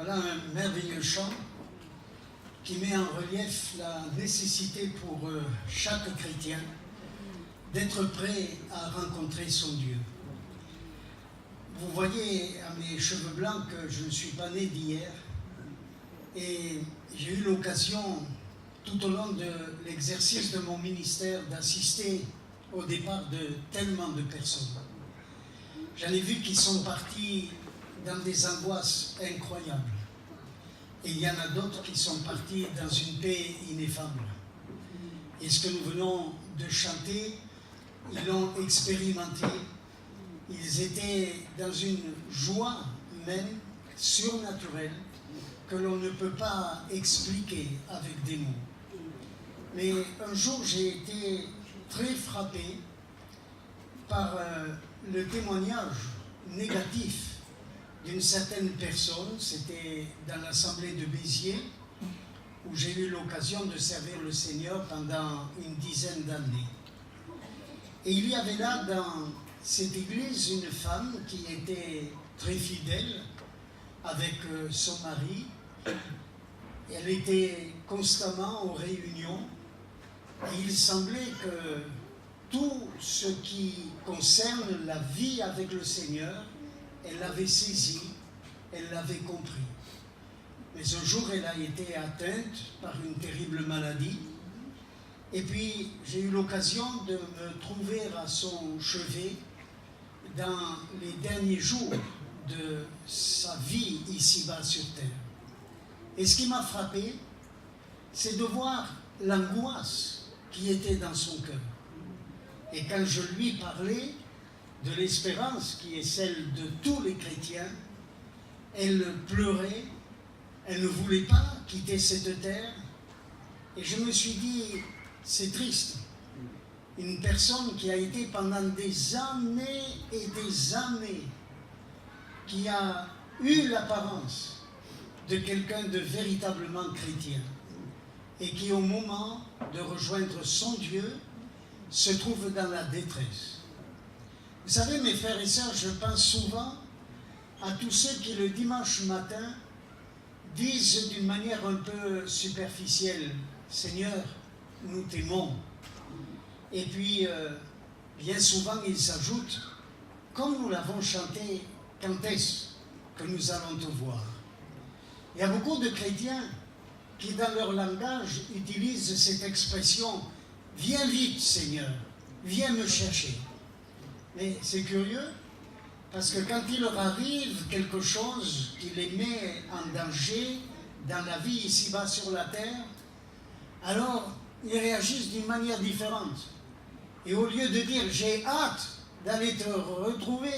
Voilà un merveilleux chant qui met en relief la nécessité pour chaque chrétien d'être prêt à rencontrer son Dieu. Vous voyez à mes cheveux blancs que je ne suis pas né d'hier et j'ai eu l'occasion tout au long de l'exercice de mon ministère d'assister au départ de tellement de personnes. J'en ai vu qui sont partis dans des angoisses incroyables. Et il y en a d'autres qui sont partis dans une paix ineffable. Et ce que nous venons de chanter, ils l'ont expérimenté. Ils étaient dans une joie même surnaturelle que l'on ne peut pas expliquer avec des mots. Mais un jour, j'ai été très frappé par le témoignage négatif d'une certaine personne. C'était dans l'assemblée de Béziers, où j'ai eu l'occasion de servir le Seigneur pendant une dizaine d'années. Et il y avait là dans cette église une femme qui était très fidèle avec son mari. Elle était constamment aux réunions et il semblait que tout ce qui concerne la vie avec le Seigneur, elle l'avait saisi, elle l'avait compris. Mais un jour, elle a été atteinte par une terrible maladie. Et puis, j'ai eu l'occasion de me trouver à son chevet dans les derniers jours de sa vie ici-bas sur terre. Et ce qui m'a frappé, c'est de voir l'angoisse qui était dans son cœur. Et quand je lui parlais de l'espérance qui est celle de tous les chrétiens, elle pleurait, elle ne voulait pas quitter cette terre. Et je me suis dit, c'est triste. Une personne qui a été pendant des années et des années, qui a eu l'apparence de quelqu'un de véritablement chrétien, et qui au moment de rejoindre son Dieu, se trouve dans la détresse. Vous savez, mes frères et sœurs, je pense souvent à tous ceux qui le dimanche matin disent d'une manière un peu superficielle, « Seigneur, nous t'aimons ». Et puis, bien souvent, ils ajoutent, « Comme nous l'avons chanté, quand est-ce que nous allons te voir ?» Il y a beaucoup de chrétiens qui, dans leur langage, utilisent cette expression « Viens vite, Seigneur, viens me chercher ». Mais c'est curieux, parce que quand il leur arrive quelque chose qui les met en danger dans la vie ici-bas sur la terre, alors ils réagissent d'une manière différente. Et au lieu de dire « j'ai hâte d'aller te retrouver »,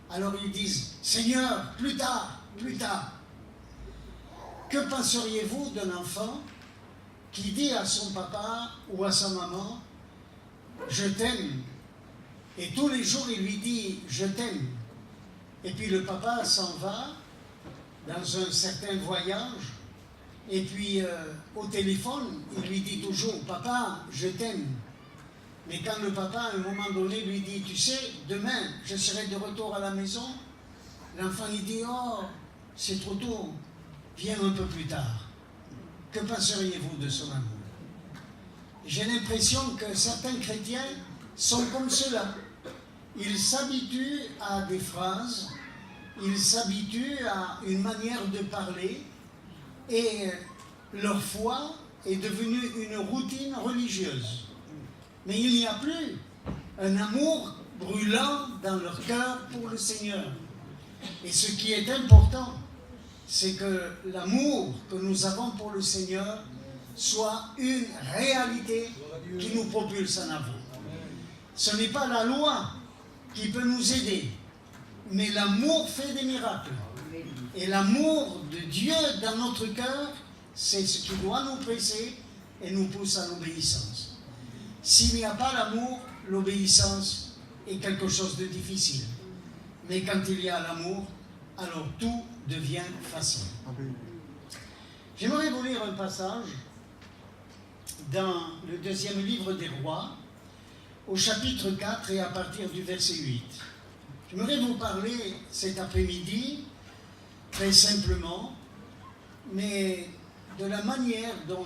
alors ils disent « Seigneur, plus tard, plus tard ». Que penseriez-vous d'un enfant qui dit à son papa ou à sa maman « je t'aime » et tous les jours il lui dit « je t'aime » et puis le papa s'en va dans un certain voyage et puis au téléphone il lui dit toujours « papa, je t'aime ». Mais quand le papa à un moment donné lui dit « tu sais, demain je serai de retour à la maison », l'enfant il dit « oh, c'est trop tôt, viens un peu plus tard ». Que penseriez-vous de son amour? J'ai l'impression que certains chrétiens sont comme cela. Ils s'habituent à des phrases, ils s'habituent à une manière de parler et leur foi est devenue une routine religieuse. Mais il n'y a plus un amour brûlant dans leur cœur pour le Seigneur. Et ce qui est important, c'est que l'amour que nous avons pour le Seigneur soit une réalité qui nous propulse en avant. Ce n'est pas la loi qui peut nous aider, mais l'amour fait des miracles. Et l'amour de Dieu dans notre cœur, c'est ce qui doit nous presser et nous pousse à l'obéissance. S'il n'y a pas l'amour, l'obéissance est quelque chose de difficile. Mais quand il y a l'amour, alors tout devient facile. J'aimerais vous lire un passage dans le deuxième livre des Rois, au chapitre 4 et à partir du verset 8. J'aimerais vous parler cet après-midi très simplement, mais de la manière dont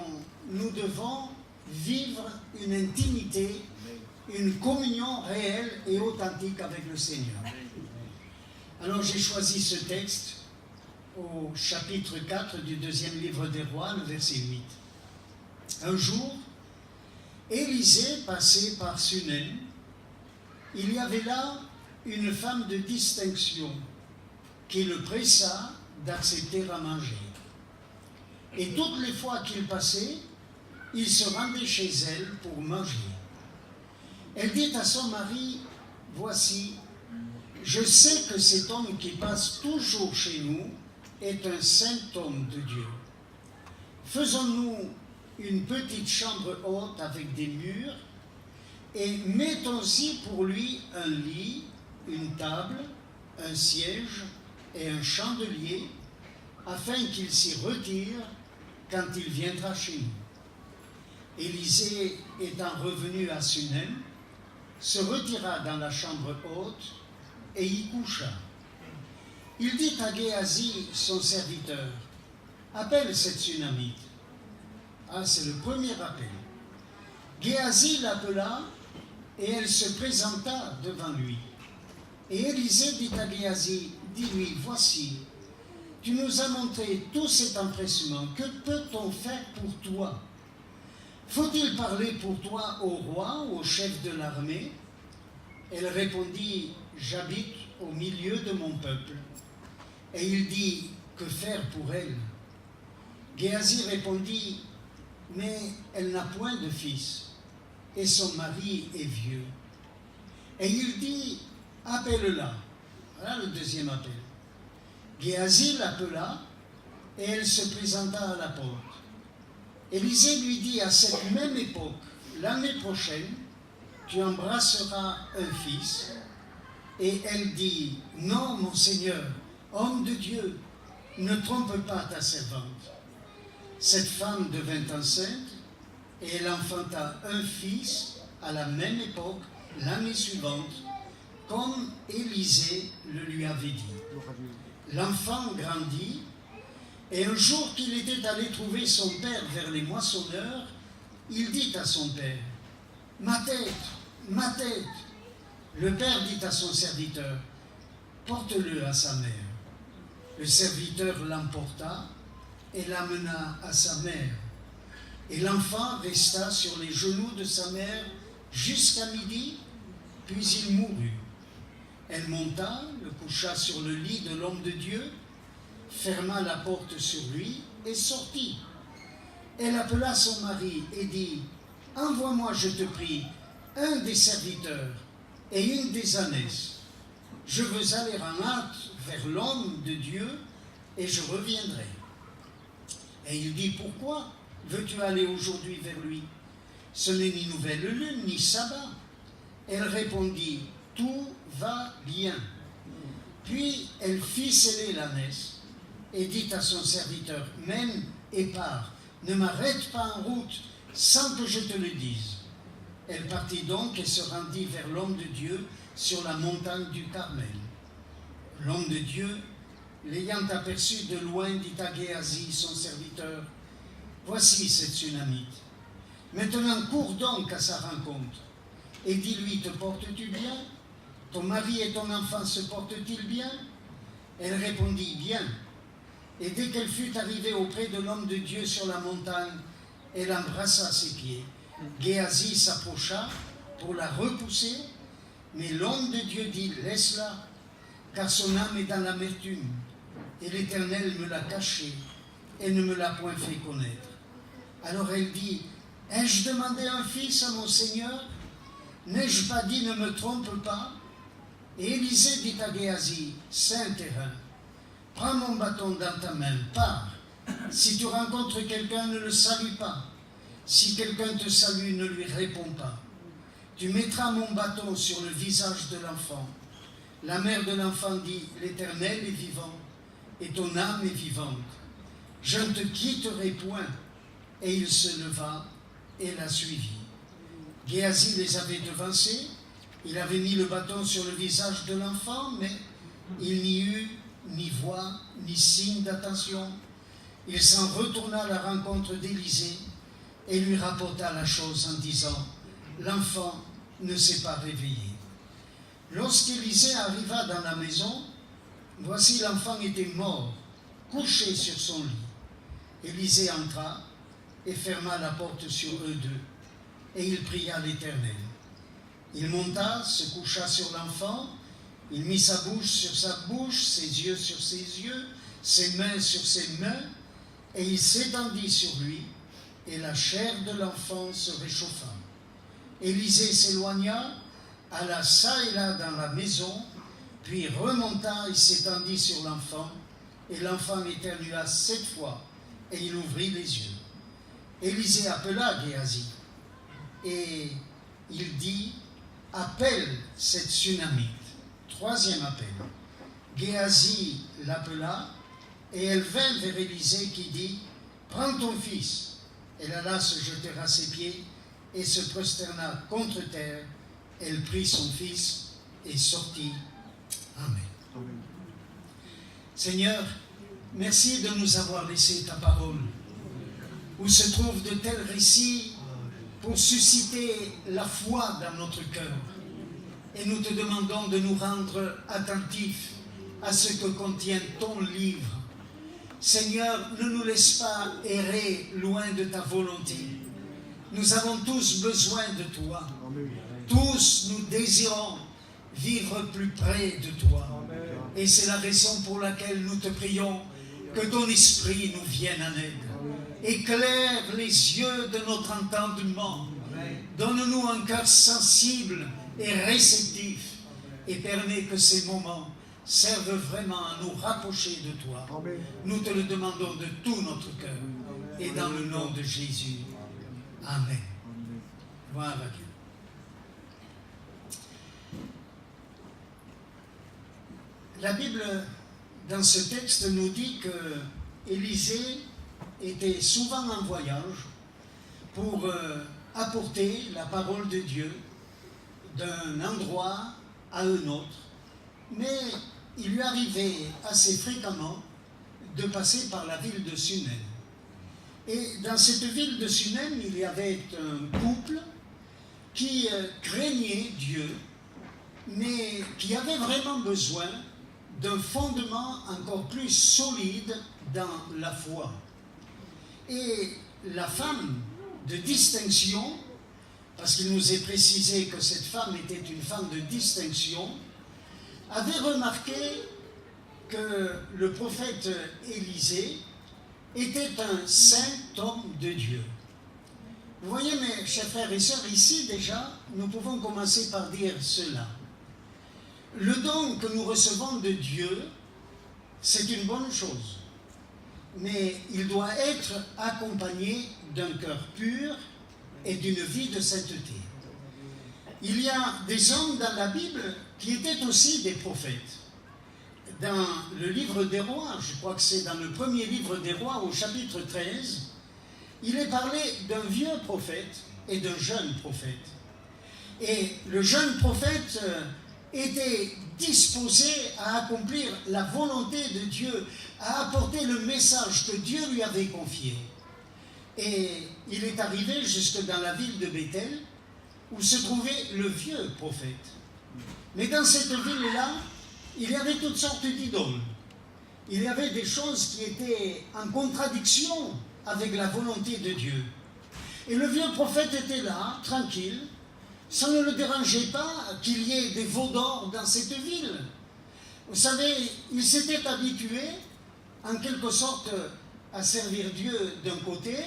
nous devons vivre une intimité, une communion réelle et authentique avec le Seigneur. Alors j'ai choisi ce texte au chapitre 4 du deuxième livre des Rois, le verset 8. Un jour, Élisée passait par Sunem. Il y avait là une femme de distinction qui le pressa d'accepter à manger. Et toutes les fois qu'il passait, il se rendait chez elle pour manger. Elle dit à son mari, « Voici, je sais que cet homme qui passe toujours chez nous est un saint homme de Dieu. Faisons-nous une petite chambre haute avec des murs et mettons-y pour lui un lit, une table, un siège et un chandelier, afin qu'il s'y retire quand il viendra chez nous. » Élisée, étant revenu à Sunem, se retira dans la chambre haute et y coucha. Il dit à Géasi, son serviteur, « Appelle cette Sunamite. » Ah, c'est le premier appel. Géasi l'appela et elle se présenta devant lui. Et Élisée dit à Géasi, dis-lui, « Voici, tu nous as montré tout cet empressement. Que peut-on faire pour toi? Faut-il parler pour toi au roi, au chef de l'armée? » Elle répondit, « J'habite au milieu de mon peuple. » Et il dit, « Que faire pour elle? » Géasi répondit, « Mais elle n'a point de fils, et son mari est vieux. » Et il dit, « Appelle-la. » Voilà le deuxième appel. Géasi l'appela, et elle se présenta à la porte. Élisée lui dit, à cette même époque, l'année prochaine, tu embrasseras un fils. Et elle dit, non, mon Seigneur, homme de Dieu, ne trompe pas ta servante. Cette femme devint enceinte, et elle enfanta un fils à la même époque, l'année suivante, comme Élisée le lui avait dit. L'enfant grandit, et un jour qu'il était allé trouver son père vers les moissonneurs, il dit à son père, « Ma tête, ma tête !» Le père dit à son serviteur, « Porte-le à sa mère. » Le serviteur l'emporta et l'amena à sa mère. Et l'enfant resta sur les genoux de sa mère jusqu'à midi, puis il mourut. Elle monta, le coucha sur le lit de l'homme de Dieu, ferma la porte sur lui et sortit. Elle appela son mari et dit, « Envoie-moi, je te prie, un des serviteurs et une des ânesses. Je veux aller en hâte vers l'homme de Dieu et je reviendrai. » Et il dit, « Pourquoi veux-tu aller aujourd'hui vers lui? Ce n'est ni nouvelle lune, ni sabbat. » Elle répondit, « Tout va bien. » Puis elle fit sceller l'ânesse et dit à son serviteur, « Mène et pars, ne m'arrête pas en route sans que je te le dise. » Elle partit donc et se rendit vers l'homme de Dieu sur la montagne du Carmel. L'homme de Dieu, l'ayant aperçu de loin, dit à Géasi, son serviteur, « Voici cette Sunamite. Maintenant cours donc à sa rencontre et dis-lui, te portes-tu bien? Ton mari et ton enfant se portent-ils bien? » Elle répondit, « Bien. » Et dès qu'elle fut arrivée auprès de l'homme de Dieu sur la montagne, elle embrassa ses pieds. Géasi s'approcha pour la repousser, mais l'homme de Dieu dit, « Laisse-la, car son âme est dans l'amertume, et l'Éternel me l'a cachée et ne me l'a point fait connaître. » Alors elle dit, « Ai-je demandé un fils à mon Seigneur? N'ai-je pas dit, ne me trompe pas? » Et Élisée dit à Géasi, « Saint terrain, prends mon bâton dans ta main, pars. Si tu rencontres quelqu'un, ne le salue pas. Si quelqu'un te salue, ne lui réponds pas. Tu mettras mon bâton sur le visage de l'enfant. » La mère de l'enfant dit, « L'Éternel est vivant, et ton âme est vivante. Je ne te quitterai point. » Et il se leva et la suivit. Géasi les avait devancés. Il avait mis le bâton sur le visage de l'enfant, mais il n'y eut ni voix, ni signe d'attention. Il s'en retourna à la rencontre d'Élisée et lui rapporta la chose en disant « L'enfant ne s'est pas réveillé. » Lorsqu'Élisée arriva dans la maison, voici l'enfant était mort, couché sur son lit. Élisée entra et ferma la porte sur eux deux, et il pria l'Éternel. Il monta, se coucha sur l'enfant, il mit sa bouche sur sa bouche, ses yeux sur ses yeux, ses mains sur ses mains, et il s'étendit sur lui, et la chair de l'enfant se réchauffa. Élisée s'éloigna, alla çà et là dans la maison, puis remonta et s'étendit sur l'enfant, et l'enfant éternua 7 fois, et il ouvrit les yeux. Élisée appela Géasi, et il dit « Appelle cette Sunamite ». 3e appel. Géasi l'appela, et elle vint vers Élisée qui dit « Prends ton fils ». Elle alla se jeter à ses pieds et se prosterna contre terre. Elle prit son fils et sortit. Amen. Amen. Seigneur, merci de nous avoir laissé ta parole, où se trouvent de tels récits pour susciter la foi dans notre cœur. Et nous te demandons de nous rendre attentifs à ce que contient ton livre. Seigneur, ne nous laisse pas errer loin de ta volonté. Nous avons tous besoin de toi. Tous nous désirons vivre plus près de toi. Et c'est la raison pour laquelle nous te prions que ton esprit nous vienne en aide. Éclaire les yeux de notre entendement. Donne-nous un cœur sensible et réceptif. Et permets que ces moments servent vraiment à nous rapprocher de toi. Nous te le demandons de tout notre cœur. Et dans le nom de Jésus. Amen. Gloire à Dieu. La Bible, dans ce texte, nous dit que Élisée était souvent en voyage pour apporter la parole de Dieu d'un endroit à un autre, mais il lui arrivait assez fréquemment de passer par la ville de Sunem. Et dans cette ville de Sunem, il y avait un couple qui craignait Dieu, mais qui avait vraiment besoin d'un fondement encore plus solide dans la foi. Et la femme de distinction, parce qu'il nous est précisé que cette femme était une femme de distinction, avait remarqué que le prophète Élisée était un saint homme de Dieu. Vous voyez, mes chers frères et sœurs, ici déjà, nous pouvons commencer par dire cela. Le don que nous recevons de Dieu, c'est une bonne chose, mais il doit être accompagné d'un cœur pur et d'une vie de sainteté. Il y a des hommes dans la Bible qui étaient aussi des prophètes. Dans le livre des rois, je crois que c'est dans le premier livre des rois au chapitre 13, il est parlé d'un vieux prophète et d'un jeune prophète. Et le jeune prophète était disposé à accomplir la volonté de Dieu, à apporter le message que Dieu lui avait confié. Et il est arrivé jusque dans la ville de Bethel, où se trouvait le vieux prophète. Mais dans cette ville-là, il y avait toutes sortes d'idoles. Il y avait des choses qui étaient en contradiction avec la volonté de Dieu. Et le vieux prophète était là, tranquille. Ça ne le dérangeait pas qu'il y ait des veaux d'or dans cette ville. Vous savez, il s'était habitué, en quelque sorte, à servir Dieu d'un côté,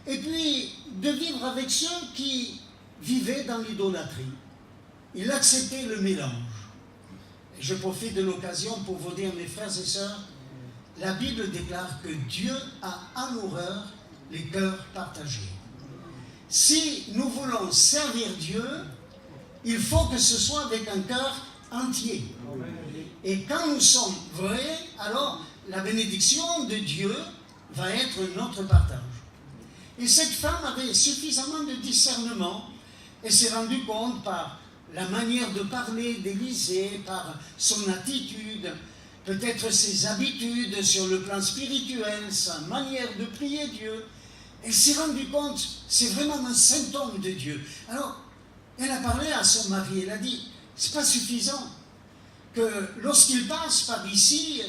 et puis de vivre avec ceux qui vivaient dans l'idolâtrie. Il acceptait le mélange. Et je profite de l'occasion pour vous dire, mes frères et sœurs, la Bible déclare que Dieu a en horreur les cœurs partagés. Si nous voulons servir Dieu, il faut que ce soit avec un cœur entier. Et quand nous sommes vrais, alors la bénédiction de Dieu va être notre partage. Et cette femme avait suffisamment de discernement et s'est rendue compte par la manière de parler d'Élisée, par son attitude, peut-être ses habitudes sur le plan spirituel, sa manière de prier Dieu. Elle s'est rendue compte, c'est vraiment un symptôme de Dieu. Alors, elle a parlé à son mari, elle a dit, c'est pas suffisant que lorsqu'il passe par ici,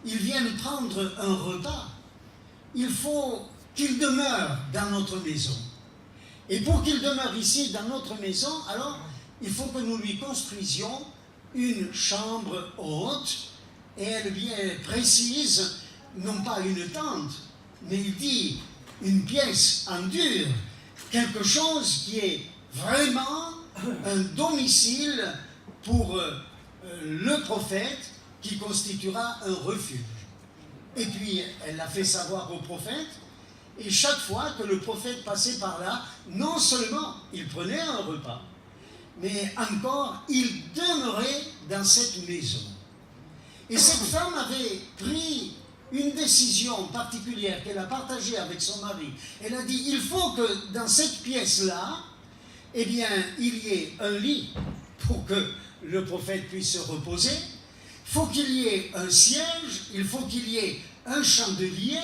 il vienne prendre un repas. Il faut qu'il demeure dans notre maison. Et pour qu'il demeure ici, dans notre maison, alors, il faut que nous lui construisions une chambre haute, et elle bien précise, non pas une tente, mais il dit une pièce en dur, quelque chose qui est vraiment un domicile pour le prophète, qui constituera un refuge. Et puis, elle l'a fait savoir au prophète, et chaque fois que le prophète passait par là, non seulement il prenait un repas, mais encore, il demeurait dans cette maison. Et cette femme avait pris une décision particulière qu'elle a partagée avec son mari. Elle a dit, il faut que dans cette pièce-là, eh bien, il y ait un lit pour que le prophète puisse se reposer. Il faut qu'il y ait un siège, il faut qu'il y ait un chandelier.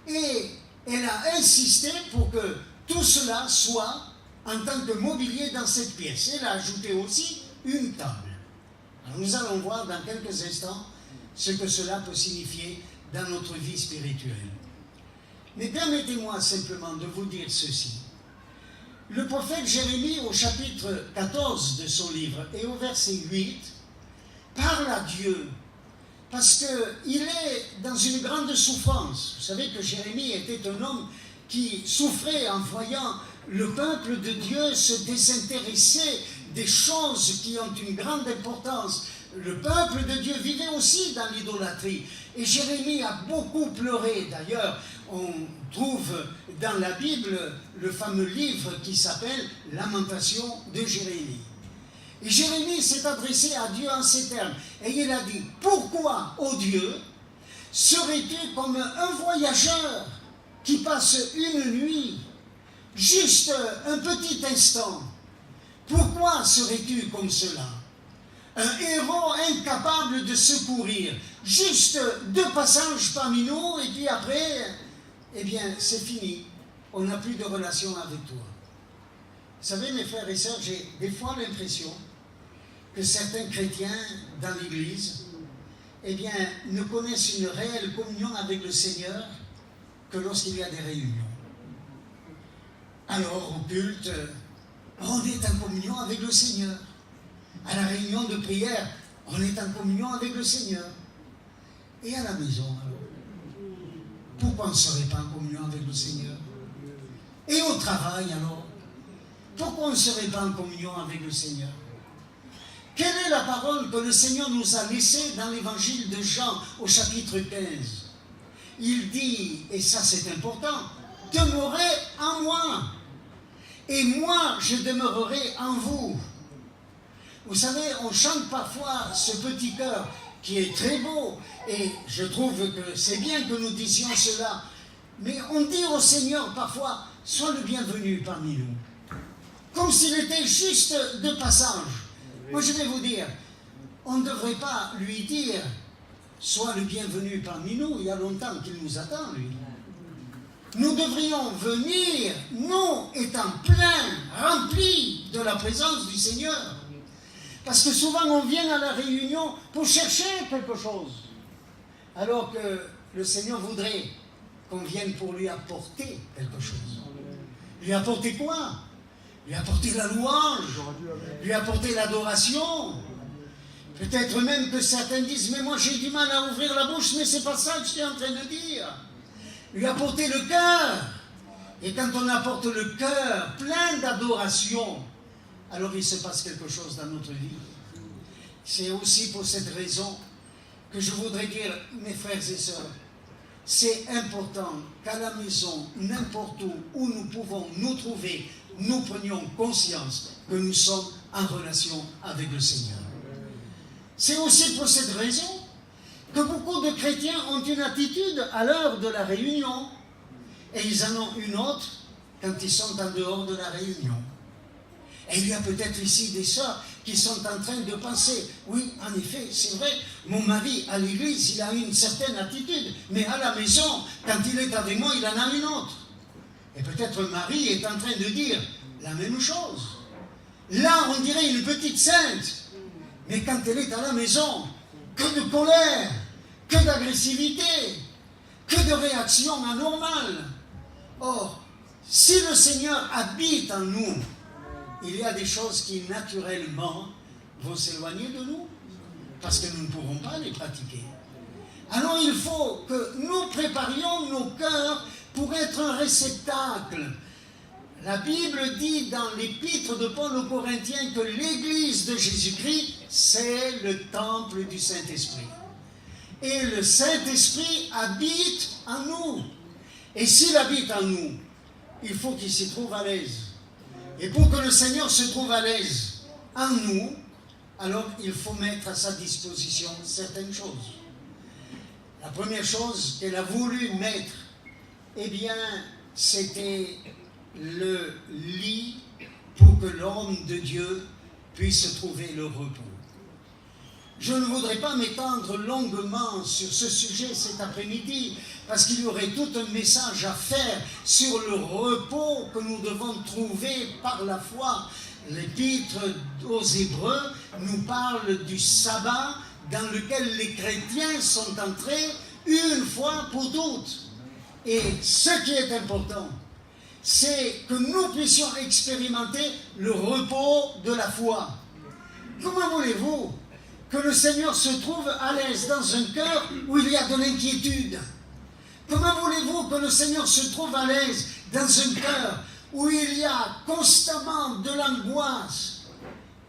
Et elle a insisté pour que tout cela soit en tant que mobilier dans cette pièce. Elle a ajouté aussi une table. Alors nous allons voir dans quelques instants ce que cela peut signifier dans notre vie spirituelle. Mais permettez-moi simplement de vous dire ceci. Le prophète Jérémie, au chapitre 14 de son livre et au verset 8, parle à Dieu parce qu'il est dans une grande souffrance. Vous savez que Jérémie était un homme qui souffrait en voyant le peuple de Dieu se désintéresser des choses qui ont une grande importance. Le peuple de Dieu vivait aussi dans l'idolâtrie. Et Jérémie a beaucoup pleuré. D'ailleurs, on trouve dans la Bible le fameux livre qui s'appelle « Lamentation de Jérémie ». Et Jérémie s'est adressé à Dieu en ces termes. Et il a dit, « Pourquoi, ô Dieu, serais-tu comme un voyageur qui passe une nuit, juste un petit instant? Pourquoi serais-tu comme cela? Un héros incapable de secourir, juste deux passages parmi nous, et puis après, eh bien, c'est fini. On n'a plus de relation avec toi. » Vous savez, mes frères et sœurs, j'ai des fois l'impression que certains chrétiens dans l'Église, eh bien, ne connaissent une réelle communion avec le Seigneur que lorsqu'il y a des réunions. Alors, au culte, on est en communion avec le Seigneur. À la réunion de prière, on est en communion avec le Seigneur. Et à la maison, alors, pourquoi on ne serait pas en communion avec le Seigneur? Et au travail, alors, pourquoi on ne serait pas en communion avec le Seigneur? Quelle est la parole que le Seigneur nous a laissée dans l'évangile de Jean au chapitre 15? Il dit, et ça c'est important, « Demeurez en moi, et moi je demeurerai en vous. » Vous savez, on chante parfois ce petit chœur qui est très beau, et je trouve que c'est bien que nous disions cela, mais on dit au Seigneur parfois, « Sois le bienvenu parmi nous. » Comme s'il était juste de passage. Moi je vais vous dire, on ne devrait pas lui dire, « Sois le bienvenu parmi nous », il y a longtemps qu'il nous attend, lui. Nous devrions venir, nous étant pleins, remplis de la présence du Seigneur. Parce que souvent on vient à la réunion pour chercher quelque chose. Alors que le Seigneur voudrait qu'on vienne pour lui apporter quelque chose. Lui apporter quoi? Lui apporter la louange, lui apporter l'adoration. Peut-être même que certains disent, mais moi j'ai du mal à ouvrir la bouche, mais c'est pas ça que je suis en train de dire. Lui apporter le cœur. Et quand on apporte le cœur plein d'adoration, alors il se passe quelque chose dans notre vie. C'est aussi pour cette raison que je voudrais dire, mes frères et sœurs, c'est important qu'à la maison, n'importe où nous pouvons nous trouver, nous prenions conscience que nous sommes en relation avec le Seigneur. C'est aussi pour cette raison que beaucoup de chrétiens ont une attitude à l'heure de la réunion et ils en ont une autre quand ils sont en dehors de la réunion. Et il y a peut-être ici des sœurs qui sont en train de penser, oui, en effet, c'est vrai, mon mari à l'église, il a une certaine attitude, mais à la maison, quand il est avec moi, il en a une autre. Et peut-être Marie est en train de dire la même chose. Là, on dirait une petite sainte, mais quand elle est à la maison, que de colère, que d'agressivité, que de réactions anormales. Or, si le Seigneur habite en nous, il y a des choses qui naturellement vont s'éloigner de nous, parce que nous ne pourrons pas les pratiquer. Alors il faut que nous préparions nos cœurs pour être un réceptacle. La Bible dit dans l'épître de Paul aux Corinthiens que l'Église de Jésus-Christ, c'est le temple du Saint-Esprit. Et le Saint-Esprit habite en nous. Et s'il habite en nous, il faut qu'il s'y trouve à l'aise. Et pour que le Seigneur se trouve à l'aise en nous, alors il faut mettre à sa disposition certaines choses. La première chose qu'elle a voulu mettre, eh bien, c'était le lit pour que l'homme de Dieu puisse trouver le repos. Je ne voudrais pas m'étendre longuement sur ce sujet cet après-midi, parce qu'il y aurait tout un message à faire sur le repos que nous devons trouver par la foi. L'épître aux Hébreux nous parle du sabbat dans lequel les chrétiens sont entrés une fois pour toutes. Et ce qui est important, c'est que nous puissions expérimenter le repos de la foi. Comment voulez-vous que le Seigneur se trouve à l'aise dans un cœur où il y a de l'inquiétude? Comment voulez-vous que le Seigneur se trouve à l'aise dans un cœur où il y a constamment de l'angoisse?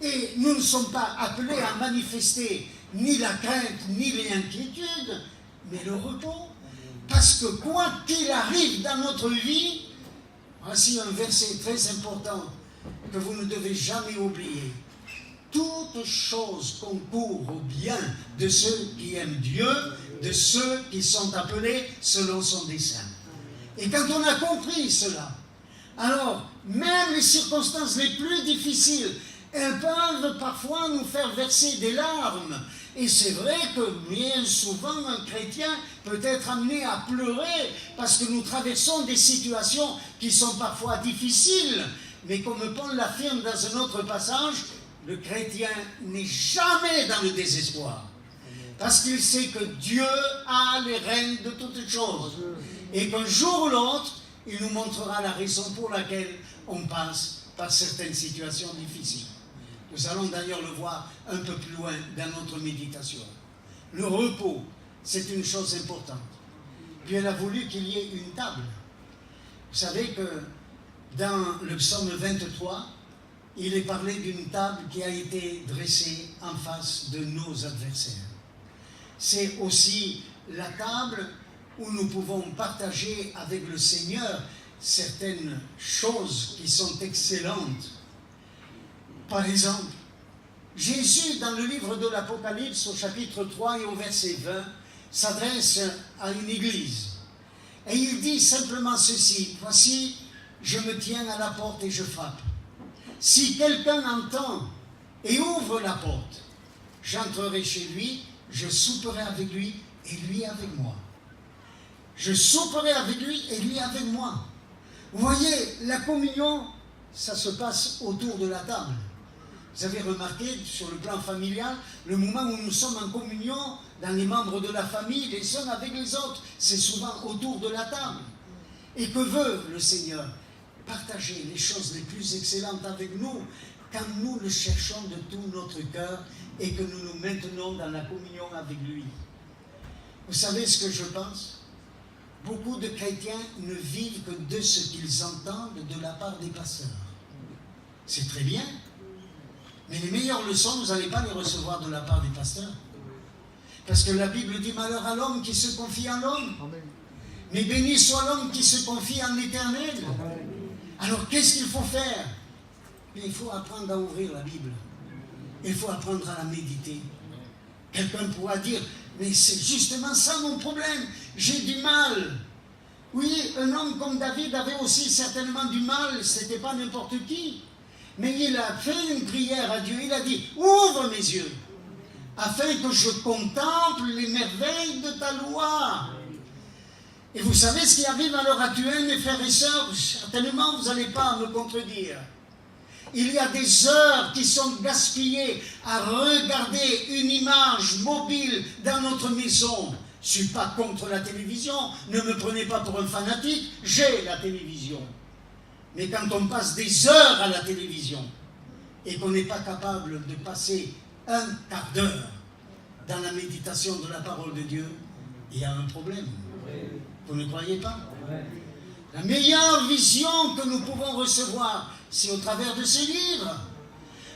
Et nous ne sommes pas appelés à manifester ni la crainte, ni l'inquiétude, mais le repos. Parce que quoi qu'il arrive dans notre vie, voici un verset très important que vous ne devez jamais oublier. Toute chose concourt au bien de ceux qui aiment Dieu, de ceux qui sont appelés selon son dessein. Et quand on a compris cela, alors même les circonstances les plus difficiles, elles peuvent parfois nous faire verser des larmes. Et c'est vrai que bien souvent un chrétien peut être amené à pleurer parce que nous traversons des situations qui sont parfois difficiles. Mais comme Paul l'affirme dans un autre passage, le chrétien n'est jamais dans le désespoir. Parce qu'il sait que Dieu a les rênes de toutes choses. Et qu'un jour ou l'autre, il nous montrera la raison pour laquelle on passe par certaines situations difficiles. Nous allons d'ailleurs le voir un peu plus loin dans notre méditation. Le repos, c'est une chose importante. Puis elle a voulu qu'il y ait une table. Vous savez que dans le psaume 23, il est parlé d'une table qui a été dressée en face de nos adversaires. C'est aussi la table où nous pouvons partager avec le Seigneur certaines choses qui sont excellentes. Par exemple, Jésus, dans le livre de l'Apocalypse, au chapitre 3 et au verset 20, s'adresse à une église. Et il dit simplement ceci: « Voici, je me tiens à la porte et je frappe. Si quelqu'un entend et ouvre la porte, j'entrerai chez lui, je souperai avec lui et lui avec moi. » Je souperai avec lui et lui avec moi. Vous voyez, la communion, ça se passe autour de la table. Vous avez remarqué, sur le plan familial, le moment où nous sommes en communion, dans les membres de la famille, les uns avec les autres, c'est souvent autour de la table. Et que veut le Seigneur? Partager les choses les plus excellentes avec nous, quand nous le cherchons de tout notre cœur et que nous nous maintenons dans la communion avec lui. Vous savez ce que je pense? Beaucoup de chrétiens ne vivent que de ce qu'ils entendent de la part des pasteurs. C'est très bien. Mais les meilleures leçons, vous n'allez pas les recevoir de la part des pasteurs. Parce que la Bible dit: malheur à l'homme qui se confie en l'homme. Mais béni soit l'homme qui se confie en l'Éternel. Alors qu'est-ce qu'il faut faire? Il faut apprendre à ouvrir la Bible. Il faut apprendre à la méditer. Quelqu'un pourra dire: mais c'est justement ça mon problème, j'ai du mal. Oui, un homme comme David avait aussi certainement du mal, ce n'était pas n'importe qui. Mais il a fait une prière à Dieu. Il a dit, ouvre mes yeux, afin que je contemple les merveilles de ta loi. Et vous savez ce qui arrive à l'heure actuelle, mes frères et sœurs, certainement vous n'allez pas me contredire. Il y a des heures qui sont gaspillées à regarder une image mobile dans notre maison. Je ne suis pas contre la télévision, ne me prenez pas pour un fanatique, j'ai la télévision. Mais quand on passe des heures à la télévision et qu'on n'est pas capable de passer un quart d'heure dans la méditation de la parole de Dieu, il y a un problème. Vous ne croyez pas? La meilleure vision que nous pouvons recevoir, c'est au travers de ces livres.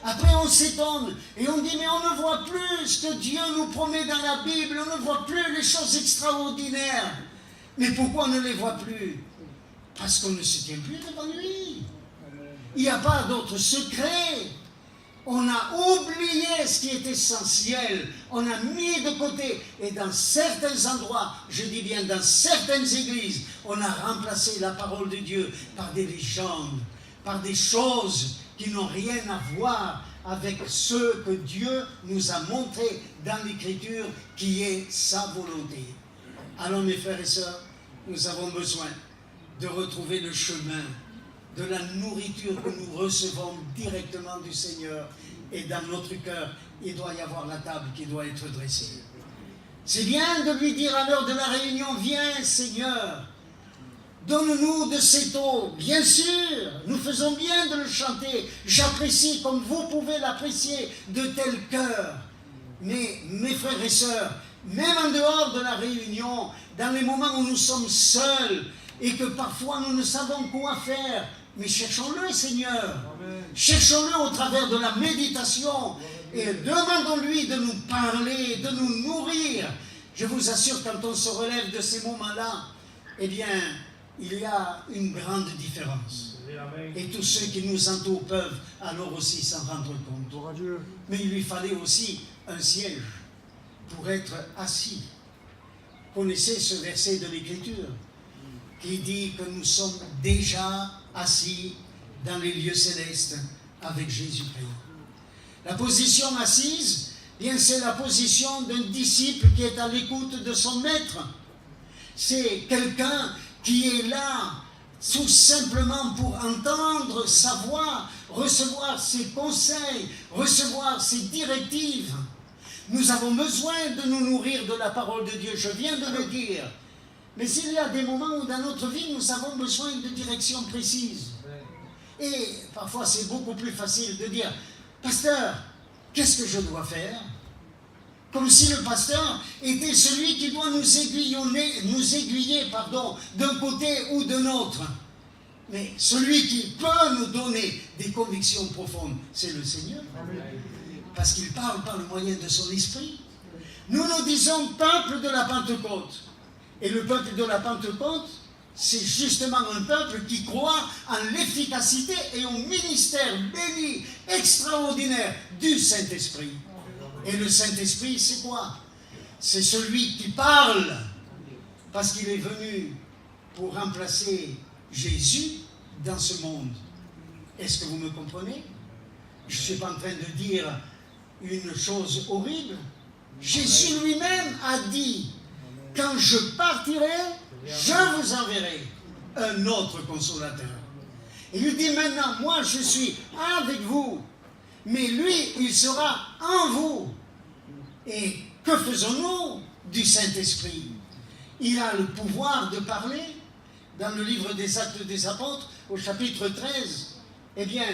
Après, on s'étonne et on dit, mais on ne voit plus ce que Dieu nous promet dans la Bible, on ne voit plus les choses extraordinaires. Mais pourquoi on ne les voit plus? Parce qu'on ne se tient plus devant lui. Il n'y a pas d'autre secret. On a oublié ce qui est essentiel. On a mis de côté. Et dans certains endroits, je dis bien dans certaines églises, on a remplacé la parole de Dieu par des légendes, par des choses qui n'ont rien à voir avec ce que Dieu nous a montré dans l'Écriture, qui est sa volonté. Alors mes frères et sœurs, nous avons besoin de retrouver le chemin de la nourriture que nous recevons directement du Seigneur. Et dans notre cœur, il doit y avoir la table qui doit être dressée. C'est bien de lui dire à l'heure de la réunion, viens Seigneur, donne-nous de cette eau. Bien sûr, nous faisons bien de le chanter. J'apprécie comme vous pouvez l'apprécier de tel cœur. Mais mes frères et sœurs, même en dehors de la réunion, dans les moments où nous sommes seuls et que parfois nous ne savons quoi faire, mais cherchons-le, Seigneur. Cherchons-le au travers de la méditation et demandons-lui de nous parler, de nous nourrir. Je vous assure, quand on se relève de ces moments-là, eh bien, il y a une grande différence. Et tous ceux qui nous entourent peuvent alors aussi s'en rendre compte. Mais il lui fallait aussi un siège pour être assis. Connaissez ce verset de l'Écriture qui dit que nous sommes déjà assis dans les lieux célestes avec Jésus-Christ. La position assise, bien c'est la position d'un disciple qui est à l'écoute de son maître. C'est quelqu'un qui est là tout simplement pour entendre sa voix, recevoir ses conseils, recevoir ses directives. Nous avons besoin de nous nourrir de la parole de Dieu, je viens de le dire. Mais il y a des moments où dans notre vie, nous avons besoin de direction précise. Et parfois, c'est beaucoup plus facile de dire, pasteur, qu'est-ce que je dois faire? Comme si le pasteur était celui qui doit nous aiguiller, d'un côté ou de l'autre. Mais celui qui peut nous donner des convictions profondes, c'est le Seigneur. Parce qu'il parle par le moyen de son esprit. Nous nous disons peuple de la Pentecôte. Et le peuple de la Pentecôte, c'est justement un peuple qui croit en l'efficacité et au ministère béni, extraordinaire du Saint-Esprit. Et le Saint-Esprit, c'est quoi? C'est celui qui parle, parce qu'il est venu pour remplacer Jésus dans ce monde. Est-ce que vous me comprenez? Je ne suis pas en train de dire une chose horrible. Jésus lui-même a dit, quand je partirai, je vous enverrai un autre consolateur. Il lui dit maintenant, moi je suis avec vous, mais lui, il sera en vous. Et que faisons-nous du Saint-Esprit? Il a le pouvoir de parler. Dans le livre des Actes des Apôtres, au chapitre 13, eh bien,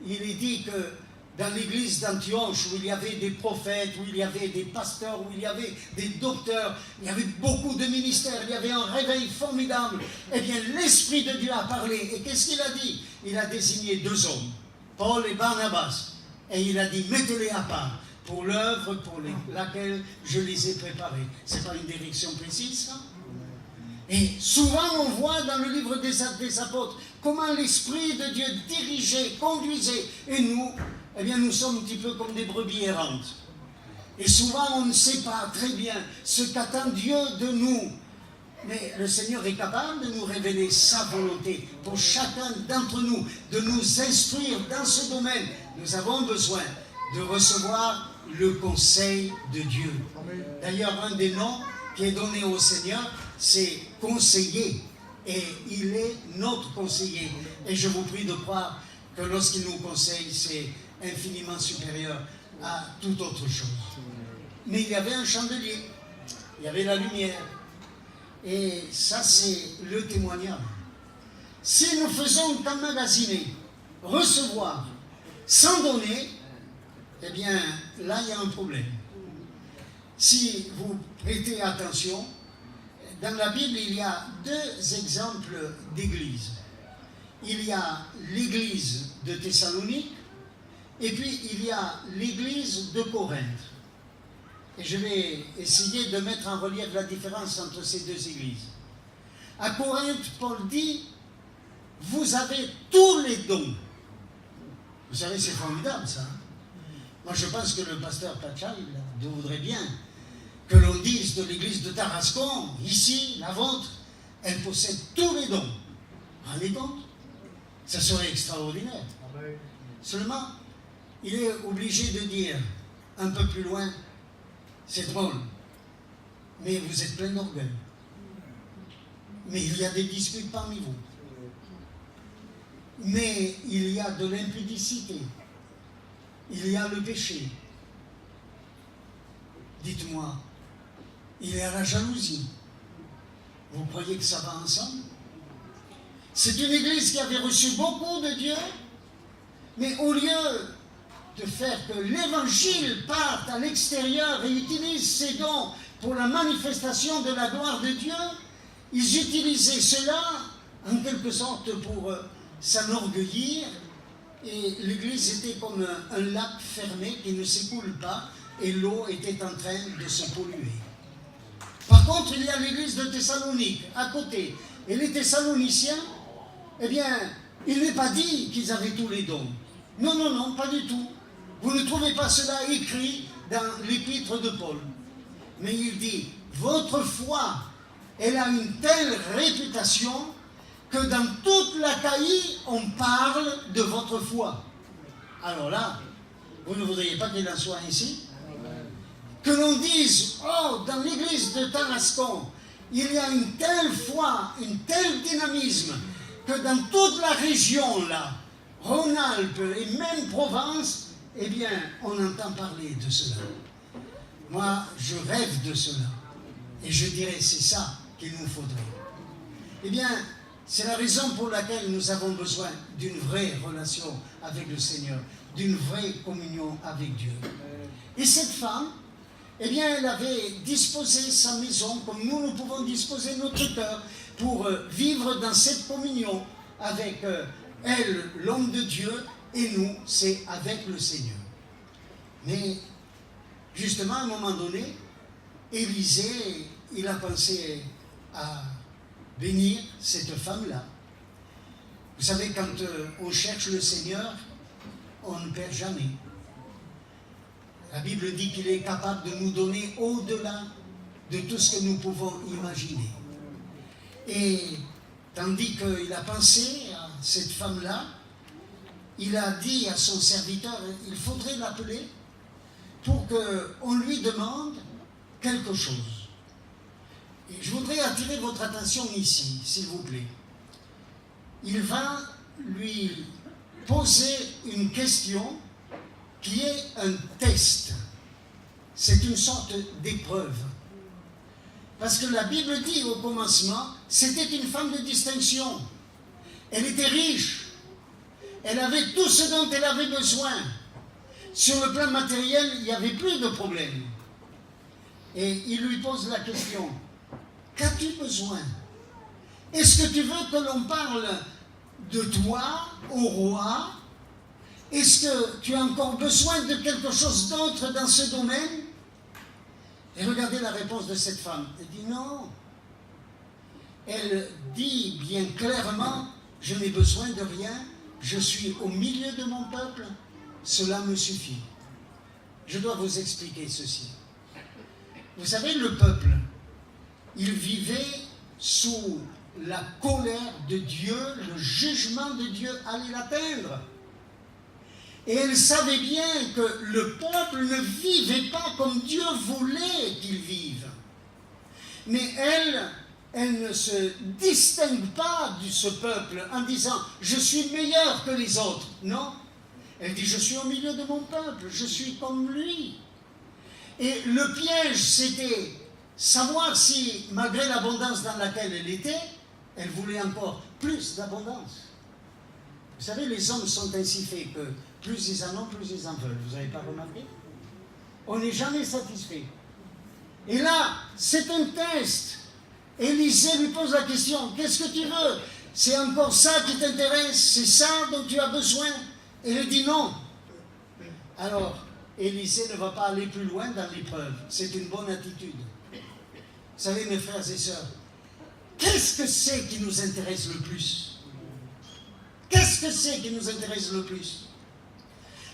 il est dit que dans l'église d'Antioche, où il y avait des prophètes, où il y avait des pasteurs, où il y avait des docteurs, il y avait beaucoup de ministères, il y avait un réveil formidable. Eh bien, l'Esprit de Dieu a parlé. Et qu'est-ce qu'il a dit? Il a désigné 2 hommes, Paul et Barnabas. Et il a dit, mettez-les à part pour l'œuvre pour laquelle je les ai préparés. Ce n'est pas une direction précise, ça? Et souvent, on voit dans le livre des Actes des Apôtres comment l'Esprit de Dieu dirigeait, conduisait. Et nous, eh bien, nous sommes un petit peu comme des brebis errantes. Et souvent, on ne sait pas très bien ce qu'attend Dieu de nous. Mais le Seigneur est capable de nous révéler sa volonté pour chacun d'entre nous, de nous instruire dans ce domaine. Nous avons besoin de recevoir le conseil de Dieu. D'ailleurs, un des noms qui est donné au Seigneur, c'est conseiller. Et il est notre conseiller. Et je vous prie de croire que lorsqu'il nous conseille, c'est infiniment supérieur à toute autre chose. Mais il y avait un chandelier, il y avait la lumière. Et ça, c'est le témoignage. Si nous faisons qu'emmagasiner, recevoir, sans donner, eh bien, là, il y a un problème. Si vous prêtez attention, dans la Bible, il y a deux exemples d'églises. Il y a l'église de Thessalonique, et puis il y a l'église de Corinthe. Et je vais essayer de mettre en relief la différence entre ces deux églises. À Corinthe, Paul dit, vous avez tous les dons. Vous savez, c'est formidable ça. Moi, je pense que le pasteur Pacha, il voudrait bien que l'on dise de l'église de Tarascon, ici, la vôtre, elle possède tous les dons. Rendez compte? Ça serait extraordinaire. Seulement, il est obligé de dire un peu plus loin, c'est drôle, mais vous êtes plein d'orgueil. Mais il y a des disputes parmi vous. Mais il y a de l'impudicité. Il y a le péché. Dites-moi, il y a la jalousie. Vous croyez que ça va ensemble? C'est une église qui avait reçu beaucoup de Dieu, mais au lieu de faire que l'évangile parte à l'extérieur et utilise ses dons pour la manifestation de la gloire de Dieu, ils utilisaient cela en quelque sorte pour s'enorgueillir, et l'église était comme un lac fermé qui ne s'écoule pas, et l'eau était en train de se polluer. Par contre, il y a l'église de Thessalonique à côté, et les Thessaloniciens, eh bien, il n'est pas dit qu'ils avaient tous les dons. Non, non, non, pas du tout. Vous ne trouvez pas cela écrit dans l'épître de Paul. Mais il dit, votre foi, elle a une telle réputation que dans toute l'Achaïe, on parle de votre foi. Alors là, vous ne voudriez pas qu'il en soit ainsi? Que l'on dise, oh, dans l'église de Tarascon, il y a une telle foi, un tel dynamisme, que dans toute la région là, Rhône-Alpes et même Provence, eh bien, on entend parler de cela. Moi, je rêve de cela. Et je dirais, c'est ça qu'il nous faudrait. Eh bien, c'est la raison pour laquelle nous avons besoin d'une vraie relation avec le Seigneur, d'une vraie communion avec Dieu. Et cette femme, eh bien, elle avait disposé sa maison comme nous pouvons disposer notre cœur pour vivre dans cette communion avec elle, l'homme de Dieu, et nous, c'est avec le Seigneur. Mais, justement, à un moment donné, Élisée, il a pensé à bénir cette femme-là. Vous savez, quand on cherche le Seigneur, on ne perd jamais. La Bible dit qu'il est capable de nous donner au-delà de tout ce que nous pouvons imaginer. Et tandis qu'il a pensé à cette femme-là, il a dit à son serviteur, il faudrait l'appeler pour qu'on lui demande quelque chose. Et je voudrais attirer votre attention ici, s'il vous plaît. Il va lui poser une question qui est un test. C'est une sorte d'épreuve. Parce que la Bible dit au commencement, c'était une femme de distinction. Elle était riche. Elle avait tout ce dont elle avait besoin. Sur le plan matériel, il n'y avait plus de problème. Et il lui pose la question, qu'as-tu besoin? Est-ce que tu veux que l'on parle de toi au roi? Est-ce que tu as encore besoin de quelque chose d'autre dans ce domaine? Et regardez la réponse de cette femme. Elle dit non. Elle dit bien clairement, je n'ai besoin de rien, je suis au milieu de mon peuple, cela me suffit. Je dois vous expliquer ceci. Vous savez, le peuple, il vivait sous la colère de Dieu, le jugement de Dieu allait l'atteindre. Et elle savait bien que le peuple ne vivait pas comme Dieu voulait qu'il vive. Mais elle ne se distingue pas de ce peuple en disant « je suis meilleur que les autres ». Non, elle dit « je suis au milieu de mon peuple, je suis comme lui ». Et le piège, c'était savoir si, malgré l'abondance dans laquelle elle était, elle voulait encore plus d'abondance. Vous savez, les hommes sont ainsi faits que plus ils en ont, plus ils en veulent. Vous n'avez pas remarqué? On n'est jamais satisfait. Et là, c'est un test. Élisée lui pose la question, qu'est-ce que tu veux? C'est encore ça qui t'intéresse? C'est ça dont tu as besoin? Et elle dit non. Alors, Élisée ne va pas aller plus loin dans l'épreuve. C'est une bonne attitude. Vous savez, mes frères et sœurs, qu'est-ce que c'est qui nous intéresse le plus? Qu'est-ce que c'est qui nous intéresse le plus?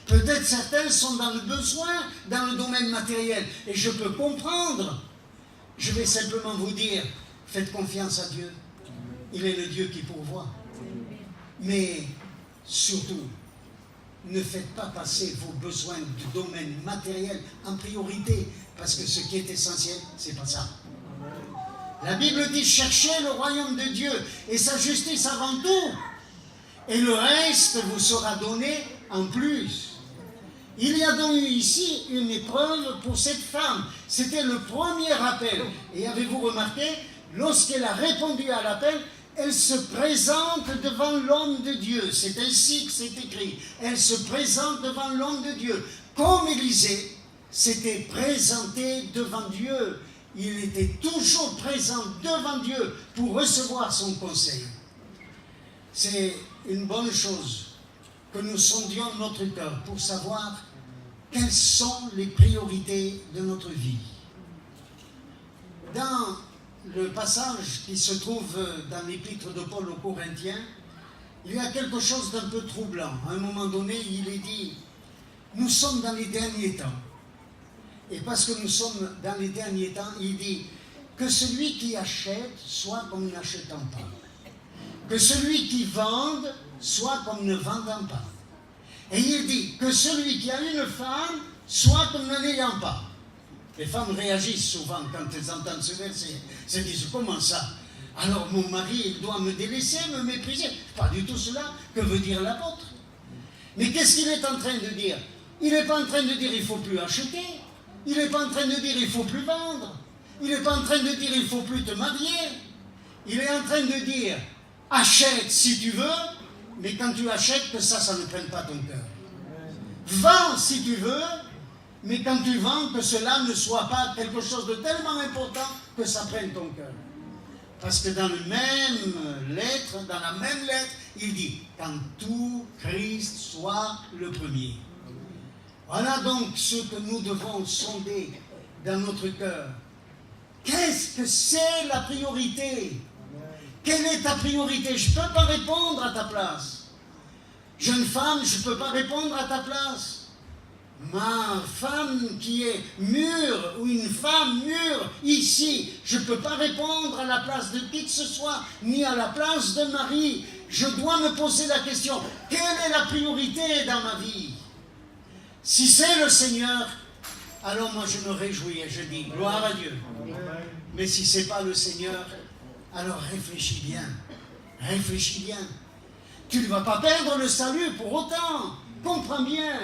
Peut-être certains sont dans le besoin, dans le domaine matériel. Et je peux comprendre. Je vais simplement vous dire, faites confiance à Dieu. Il est le Dieu qui pourvoit. Mais surtout, ne faites pas passer vos besoins du domaine matériel en priorité. Parce que ce qui est essentiel, c'est pas ça. La Bible dit, cherchez le royaume de Dieu et sa justice avant tout. Et le reste vous sera donné en plus. Il y a donc eu ici une épreuve pour cette femme. C'était le premier appel. Et avez-vous remarqué, lorsqu'elle a répondu à l'appel, elle se présente devant l'homme de Dieu. C'est ainsi que c'est écrit. Elle se présente devant l'homme de Dieu. Comme Élisée s'était présenté devant Dieu. Il était toujours présent devant Dieu pour recevoir son conseil. C'est une bonne chose que nous sondions notre cœur pour savoir quelles sont les priorités de notre vie. Dans le passage qui se trouve dans l'épître de Paul aux Corinthiens, il y a quelque chose d'un peu troublant. À un moment donné, il est dit, nous sommes dans les derniers temps. Et parce que nous sommes dans les derniers temps, il dit que celui qui achète soit comme n'achetant pas. Que celui qui vende soit comme ne vendant pas. Et il dit que celui qui a une femme soit comme n'en ayant pas. Les femmes réagissent souvent quand elles entendent ce verset. Elles se disent, comment ça? Alors mon mari, il doit me délaisser, me mépriser. Pas du tout cela que veut dire l'apôtre. Mais qu'est-ce qu'il est en train de dire? Il n'est pas en train de dire il ne faut plus acheter. Il n'est pas en train de dire il ne faut plus vendre. Il n'est pas en train de dire il ne faut plus te marier. Il est en train de dire achète si tu veux, mais quand tu achètes, que ça ne prenne pas ton cœur. Vends si tu veux, mais quand tu vends, que cela ne soit pas quelque chose de tellement important que ça prenne ton cœur. Parce que dans la même lettre, il dit qu'en tout, Christ soit le premier. Voilà donc ce que nous devons sonder dans notre cœur. Qu'est-ce que c'est la priorité? Quelle est ta priorité? Je ne peux pas répondre à ta place. Jeune femme, je ne peux pas répondre à ta place. Ma femme qui est mûre, ou une femme mûre, ici, je ne peux pas répondre à la place de qui que ce soit, ni à la place de Marie. Je dois me poser la question, quelle est la priorité dans ma vie? Si c'est le Seigneur, alors moi je me réjouis et je dis gloire à Dieu. Mais si ce n'est pas le Seigneur, alors réfléchis bien. Réfléchis bien. Tu ne vas pas perdre le salut pour autant. Comprends bien.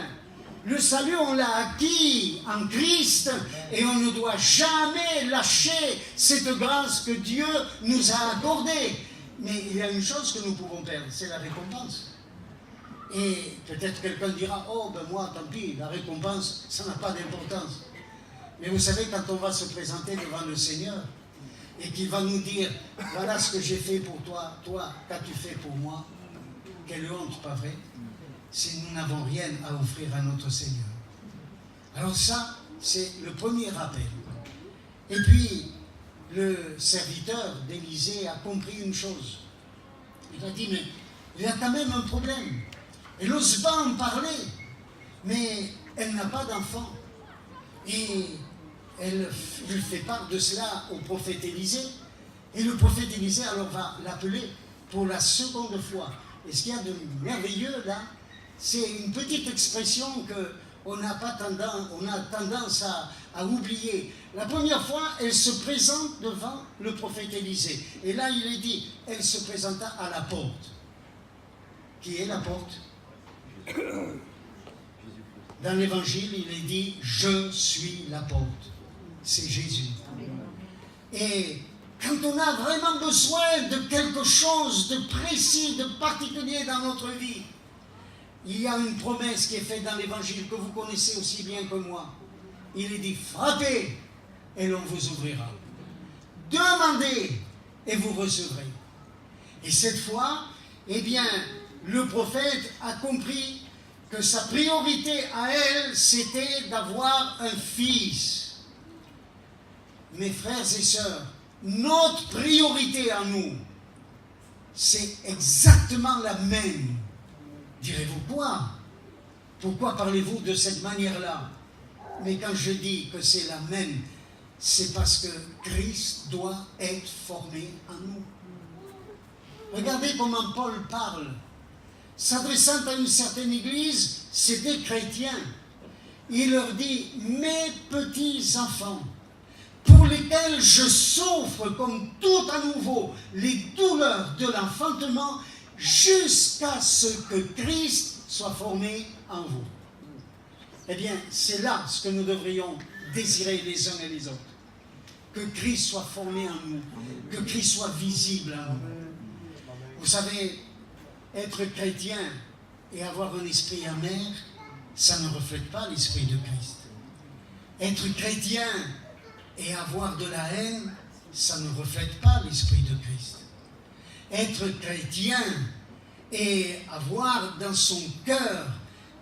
Le salut, on l'a acquis en Christ et on ne doit jamais lâcher cette grâce que Dieu nous a accordée. Mais il y a une chose que nous pouvons perdre, c'est la récompense. Et peut-être quelqu'un dira, oh ben moi, tant pis, la récompense, ça n'a pas d'importance. Mais vous savez, quand on va se présenter devant le Seigneur et qu'il va nous dire, voilà ce que j'ai fait pour toi, toi, qu'as-tu fait pour moi? Quelle honte, pas vrai? Si nous n'avons rien à offrir à notre Seigneur. Alors ça, c'est le premier rappel. Et puis, le serviteur d'Élisée a compris une chose. Il a dit, mais il y a quand même un problème. Elle n'ose pas en parler, mais elle n'a pas d'enfant. Et elle fait part de cela au prophète Élisée. Et le prophète Élisée alors va l'appeler pour la seconde fois. Et ce qu'il y a de merveilleux là, c'est une petite expression qu'on a tendance à oublier. La première fois, elle se présente devant le prophète Élisée. Et là, il est dit, elle se présenta à la porte. Qui est la porte? Dans l'évangile, il est dit, je suis la porte. C'est Jésus. Et quand on a vraiment besoin de quelque chose de précis, de particulier dans notre vie, il y a une promesse qui est faite dans l'évangile que vous connaissez aussi bien que moi. Il est dit, frappez et l'on vous ouvrira. Demandez et vous recevrez. Et cette fois, eh bien, le prophète a compris que sa priorité à elle, c'était d'avoir un fils. Mes frères et sœurs, notre priorité à nous, c'est exactement la même. Direz-vous quoi? Pourquoi parlez-vous de cette manière-là? Mais quand je dis que c'est la même, c'est parce que Christ doit être formé en nous. Regardez comment Paul parle. S'adressant à une certaine église, c'est des chrétiens. Il leur dit, mes petits enfants, pour lesquels je souffre comme tout à nouveau les douleurs de l'enfantement, jusqu'à ce que Christ soit formé en vous. Eh bien, c'est là ce que nous devrions désirer les uns et les autres. Que Christ soit formé en nous, que Christ soit visible en nous. Vous savez, être chrétien et avoir un esprit amer, ça ne reflète pas l'esprit de Christ. Être chrétien et avoir de la haine, ça ne reflète pas l'esprit de Christ. Être chrétien et avoir dans son cœur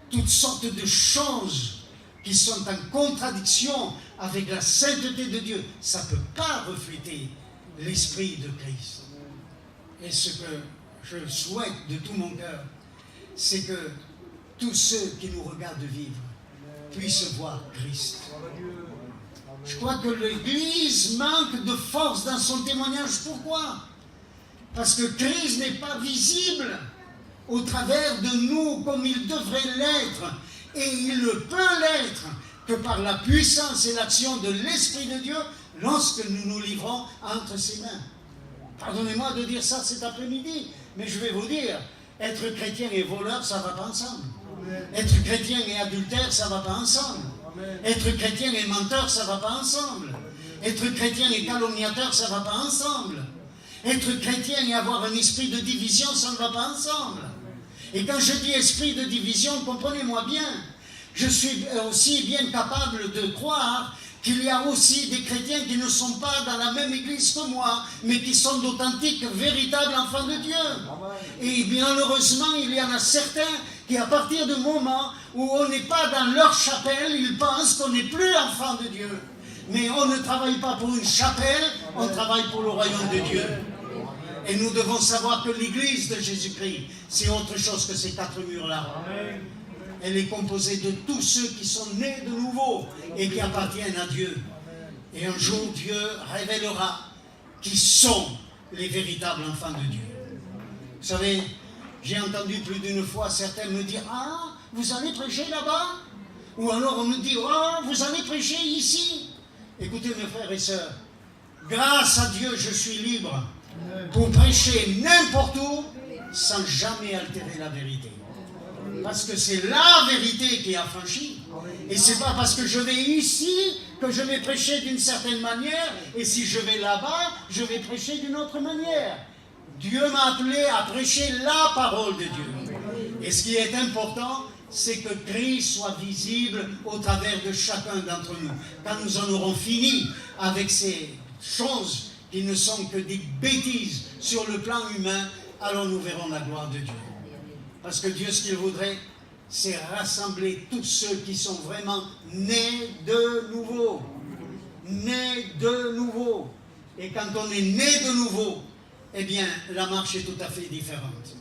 toutes sortes de choses qui sont en contradiction avec la sainteté de Dieu, ça ne peut pas refléter l'esprit de Christ. Et ce que je souhaite de tout mon cœur, c'est que tous ceux qui nous regardent vivre puissent voir Christ. Je crois que l'Église manque de force dans son témoignage. Pourquoi? Parce que Christ n'est pas visible au travers de nous comme il devrait l'être. Et il ne peut l'être que par la puissance et l'action de l'Esprit de Dieu lorsque nous nous livrons entre ses mains. Pardonnez-moi de dire ça cet après-midi, mais je vais vous dire, être chrétien et voleur, ça ne va pas ensemble. Être chrétien et adultère, ça ne va pas ensemble. Être chrétien et menteur, ça ne va pas ensemble. Être chrétien et calomniateur, ça ne va pas ensemble. Être chrétien et avoir un esprit de division, ça ne va pas ensemble. Et quand je dis esprit de division, comprenez-moi bien, je suis aussi bien capable de croire qu'il y a aussi des chrétiens qui ne sont pas dans la même église que moi, mais qui sont d'authentiques, véritables enfants de Dieu. Et malheureusement, il y en a certains qui, à partir du moment où on n'est pas dans leur chapelle, ils pensent qu'on n'est plus enfants de Dieu. Mais on ne travaille pas pour une chapelle, on travaille pour le royaume de Dieu. Et nous devons savoir que l'église de Jésus-Christ, c'est autre chose que ces quatre murs-là. Elle est composée de tous ceux qui sont nés de nouveau et qui appartiennent à Dieu. Et un jour, Dieu révélera qui sont les véritables enfants de Dieu. Vous savez, j'ai entendu plus d'une fois certains me dire « Ah, vous allez prêcher là-bas ?» Ou alors on me dit « Ah, vous allez prêcher ici ?» Écoutez mes frères et sœurs, grâce à Dieu, je suis libre pour prêcher n'importe où sans jamais altérer la vérité. Parce que c'est la vérité qui est affranchie. Et c'est pas parce que je vais ici que je vais prêcher d'une certaine manière, et si je vais là-bas, je vais prêcher d'une autre manière. Dieu m'a appelé à prêcher la parole de Dieu. Et ce qui est important, c'est que Christ soit visible au travers de chacun d'entre nous. Quand nous en aurons fini avec ces choses qui ne sont que des bêtises sur le plan humain, alors nous verrons la gloire de Dieu. Parce que Dieu, ce qu'il voudrait, c'est rassembler tous ceux qui sont vraiment nés de nouveau. Nés de nouveau. Et quand on est né de nouveau, eh bien, la marche est tout à fait différente.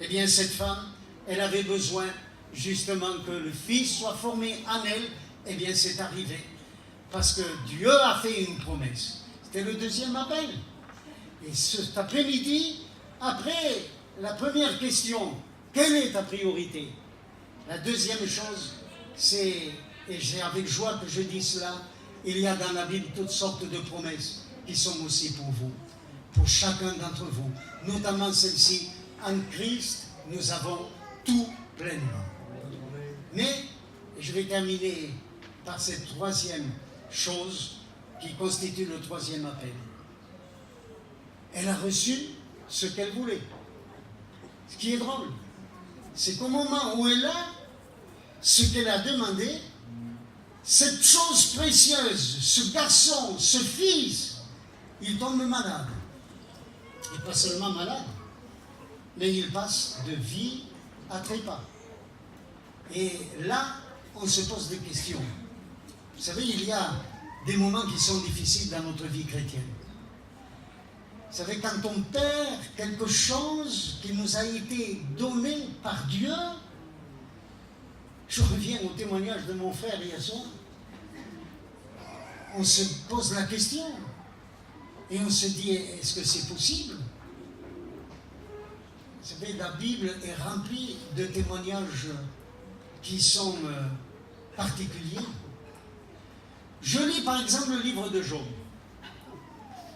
Eh bien, cette femme, elle avait besoin justement que le Fils soit formé en elle. Eh bien, c'est arrivé. Parce que Dieu a fait une promesse. C'était le deuxième appel. Et cet après-midi, après la première question, quelle est ta priorité? La deuxième chose, c'est, et c'est avec joie que je dis cela, il y a dans la Bible toutes sortes de promesses qui sont aussi pour vous, pour chacun d'entre vous, notamment celle-ci, en Christ, nous avons tout pleinement. Mais, je vais terminer par cette troisième chose qui constitue le troisième appel. Elle a reçu ce qu'elle voulait. Ce qui est drôle, c'est qu'au moment où elle a ce qu'elle a demandé, cette chose précieuse, ce garçon, ce fils, il tombe malade. Et pas seulement malade, mais il passe de vie à trépas. Et là, on se pose des questions. Vous savez, il y a des moments qui sont difficiles dans notre vie chrétienne. Vous savez, quand on perd quelque chose qui nous a été donné par Dieu, je reviens au témoignage de mon frère hier soir, on se pose la question et on se dit, est-ce que c'est possible? Vous savez, la Bible est remplie de témoignages qui sont particuliers. Je lis par exemple le livre de Job.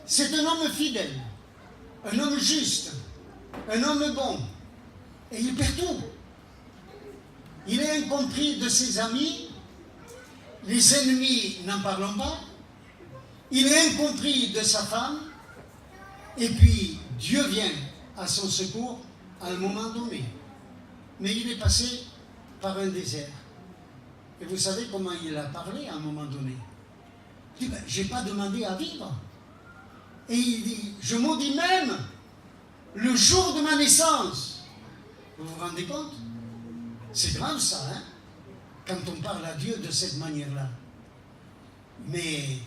C'est un homme fidèle, un homme juste, un homme bon, et il perd tout. Il est incompris de ses amis, les ennemis n'en parlons pas, il est incompris de sa femme, et puis Dieu vient à son secours à un moment donné. Mais il est passé par un désert. Et vous savez comment il a parlé à un moment donné? Il dit, je n'ai pas demandé à vivre. Et il dit, je maudis même le jour de ma naissance. Vous vous rendez compte? C'est grave ça, hein, quand on parle à Dieu de cette manière-là. Mais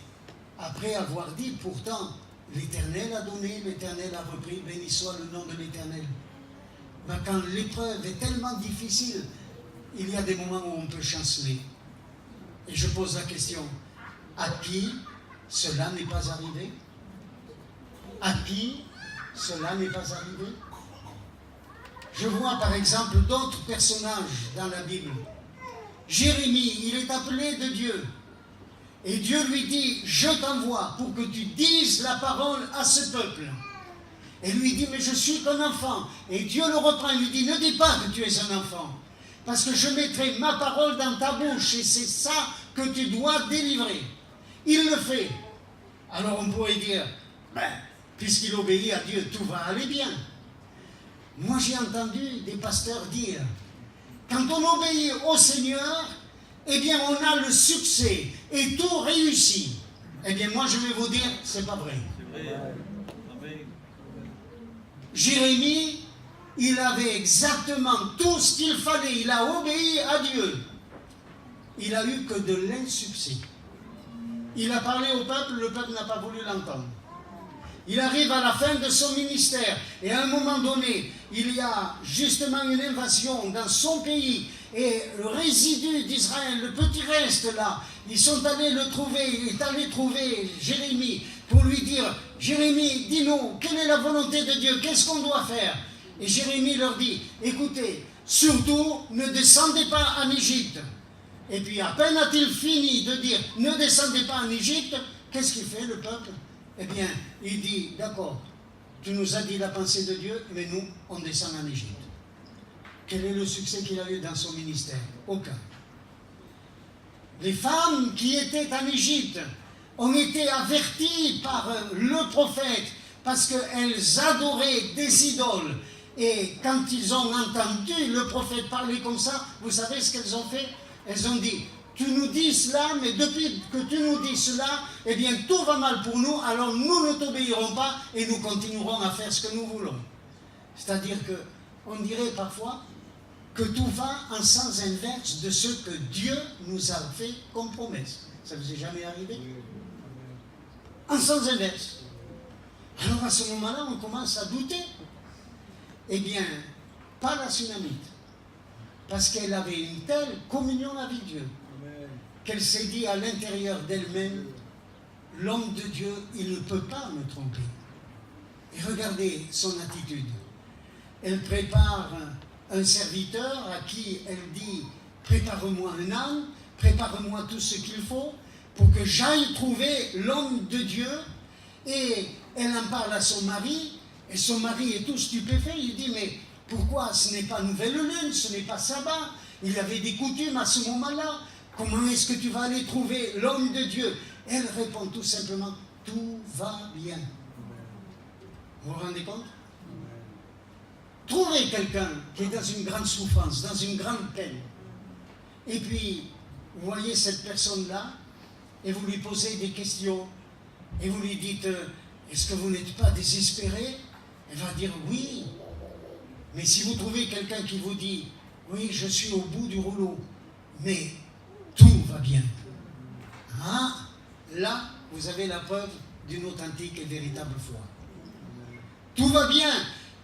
après avoir dit, pourtant, l'Éternel a donné, l'Éternel a repris, béni soit le nom de l'Éternel. Ben, quand l'épreuve est tellement difficile, il y a des moments où on peut chanceler. Et je pose la question, à qui cela n'est pas arrivé? À qui cela n'est pas arrivé? Je vois par exemple d'autres personnages dans la Bible. Jérémie, il est appelé de Dieu. Et Dieu lui dit, je t'envoie pour que tu dises la parole à ce peuple. Et lui dit, mais je suis qu'un enfant. Et Dieu le reprend et lui dit, ne dis pas que tu es un enfant. Parce que je mettrai ma parole dans ta bouche et c'est ça que tu dois délivrer. Il le fait. Alors on pourrait dire, puisqu'il obéit à Dieu, tout va aller bien. Moi j'ai entendu des pasteurs dire, quand on obéit au Seigneur, eh bien on a le succès et tout réussit. Eh bien moi je vais vous dire, c'est pas vrai. Jérémie, il avait exactement tout ce qu'il fallait, il a obéi à Dieu. Il a eu que de l'insuccès. Il a parlé au peuple, le peuple n'a pas voulu l'entendre. Il arrive à la fin de son ministère et à un moment donné, il y a justement une invasion dans son pays et le résidu d'Israël, le petit reste là, ils sont allés le trouver, il est allé trouver Jérémie pour lui dire, Jérémie, dis-nous, quelle est la volonté de Dieu, qu'est-ce qu'on doit faire? Et Jérémie leur dit, écoutez, surtout ne descendez pas en Égypte. Et puis à peine a-t-il fini de dire, ne descendez pas en Égypte, qu'est-ce qu'il fait le peuple? Eh bien, il dit, d'accord, tu nous as dit la pensée de Dieu, mais nous, on descend en Égypte. Quel est le succès qu'il a eu dans son ministère? Aucun. Les femmes qui étaient en Égypte ont été averties par le prophète parce qu'elles adoraient des idoles. Et quand ils ont entendu le prophète parler comme ça, vous savez ce qu'elles ont fait? Elles ont dit, tu nous dis cela, mais depuis que tu nous dis cela, eh bien tout va mal pour nous, alors nous ne t'obéirons pas et nous continuerons à faire ce que nous voulons. C'est-à-dire qu'on dirait parfois que tout va en sens inverse de ce que Dieu nous a fait comme promesse. Ça ne vous est jamais arrivé? En sens inverse. Alors à ce moment-là, on commence à douter. Eh bien, pas la Sunamite. Parce qu'elle avait une telle communion avec Dieu qu'elle s'est dit à l'intérieur d'elle-même, l'homme de Dieu, il ne peut pas me tromper. Et regardez son attitude. Elle prépare un serviteur à qui elle dit « Prépare-moi un âne, prépare-moi tout ce qu'il faut pour que j'aille trouver l'homme de Dieu. » Et elle en parle à son mari, et son mari est tout stupéfait. Il dit « Mais pourquoi ce n'est pas nouvelle lune, ce n'est pas sabbat? Il y avait des coutumes à ce moment-là. Comment est-ce que tu vas aller trouver l'homme de Dieu ?» Elle répond tout simplement « Tout va bien. » Vous vous rendez compte? Trouvez quelqu'un qui est dans une grande souffrance, dans une grande peine. Et puis, vous voyez cette personne-là, et vous lui posez des questions, et vous lui dites « Est-ce que vous n'êtes pas désespéré ?» Elle va dire « Oui. » Mais si vous trouvez quelqu'un qui vous dit « Oui, je suis au bout du rouleau, mais tout va bien. » Ah, là, vous avez la preuve d'une authentique et véritable foi. Tout va bien.